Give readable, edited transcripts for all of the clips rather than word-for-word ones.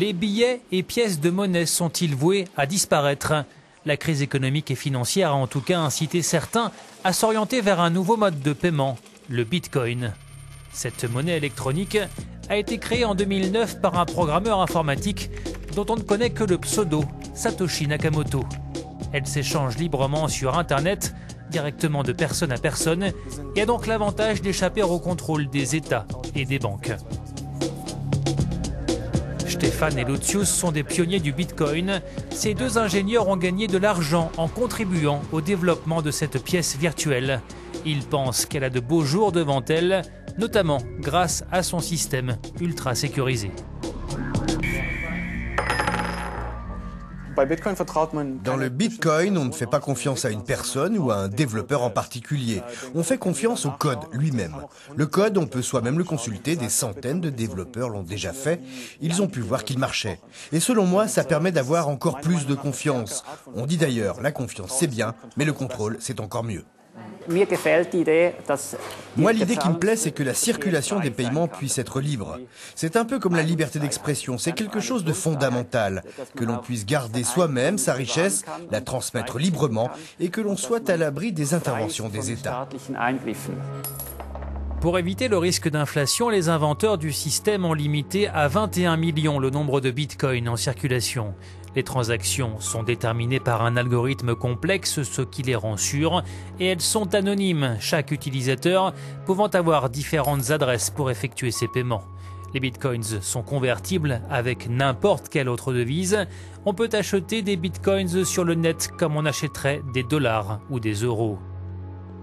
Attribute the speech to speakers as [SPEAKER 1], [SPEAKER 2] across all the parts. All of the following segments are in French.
[SPEAKER 1] Les billets et pièces de monnaie sont-ils voués à disparaître? La crise économique et financière a en tout cas incité certains à s'orienter vers un nouveau mode de paiement, le Bitcoin. Cette monnaie électronique a été créée en 2009 par un programmeur informatique dont on ne connaît que le pseudo, Satoshi Nakamoto. Elle s'échange librement sur Internet, directement de personne à personne, et a donc l'avantage d'échapper au contrôle des États et des banques. Stéphane et Lucius sont des pionniers du Bitcoin. Ces deux ingénieurs ont gagné de l'argent en contribuant au développement de cette pièce virtuelle. Ils pensent qu'elle a de beaux jours devant elle, notamment grâce à son système ultra sécurisé.
[SPEAKER 2] Dans le Bitcoin, on ne fait pas confiance à une personne ou à un développeur en particulier. On fait confiance au code lui-même. Le code, on peut soi-même le consulter, des centaines de développeurs l'ont déjà fait. Ils ont pu voir qu'il marchait. Et selon moi, ça permet d'avoir encore plus de confiance. On dit d'ailleurs, la confiance c'est bien, mais le contrôle c'est encore mieux. Moi, l'idée qui me plaît, c'est que la circulation des paiements puisse être libre. C'est un peu comme la liberté d'expression, c'est quelque chose de fondamental. Que l'on puisse garder soi-même sa richesse, la transmettre librement et que l'on soit à l'abri des interventions des États.
[SPEAKER 1] Pour éviter le risque d'inflation, les inventeurs du système ont limité à 21 millions le nombre de bitcoins en circulation. Les transactions sont déterminées par un algorithme complexe, ce qui les rend sûres, et elles sont anonymes, chaque utilisateur pouvant avoir différentes adresses pour effectuer ses paiements. Les bitcoins sont convertibles avec n'importe quelle autre devise. On peut acheter des bitcoins sur le net comme on achèterait des dollars ou des euros.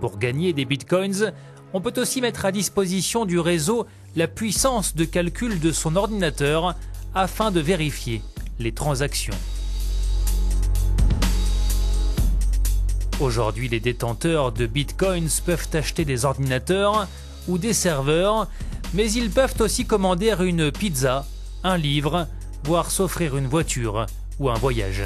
[SPEAKER 1] Pour gagner des bitcoins, on peut aussi mettre à disposition du réseau la puissance de calcul de son ordinateur afin de vérifier les transactions. Aujourd'hui, les détenteurs de bitcoins peuvent acheter des ordinateurs ou des serveurs, mais ils peuvent aussi commander une pizza, un livre, voire s'offrir une voiture ou un voyage.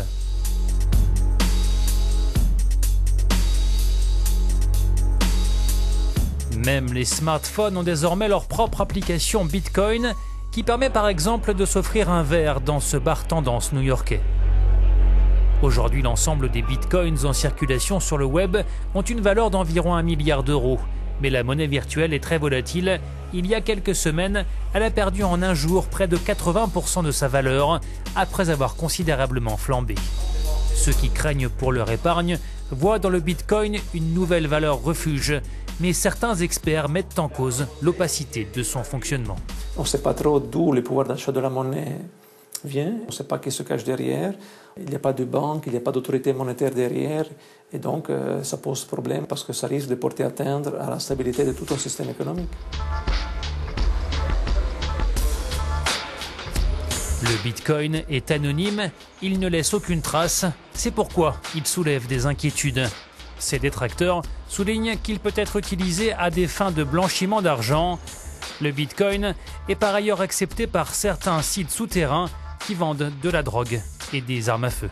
[SPEAKER 1] Même les smartphones ont désormais leur propre application Bitcoin qui permet par exemple de s'offrir un verre dans ce bar tendance new-yorkais. Aujourd'hui, l'ensemble des bitcoins en circulation sur le web ont une valeur d'environ 1 milliard d'euros. Mais la monnaie virtuelle est très volatile. Il y a quelques semaines, elle a perdu en un jour près de 80% de sa valeur après avoir considérablement flambé. Ceux qui craignent pour leur épargne voient dans le bitcoin une nouvelle valeur refuge. Mais certains experts mettent en cause l'opacité de son fonctionnement.
[SPEAKER 3] On ne sait pas trop d'où le pouvoir d'achat de la monnaie vient, on ne sait pas qui se cache derrière, il n'y a pas de banque, il n'y a pas d'autorité monétaire derrière, et donc ça pose problème parce que ça risque de porter atteinte à la stabilité de tout un système économique.
[SPEAKER 1] Le Bitcoin est anonyme, il ne laisse aucune trace, c'est pourquoi il soulève des inquiétudes. Ses détracteurs soulignent qu'il peut être utilisé à des fins de blanchiment d'argent. Le Bitcoin est par ailleurs accepté par certains sites souterrains qui vendent de la drogue et des armes à feu.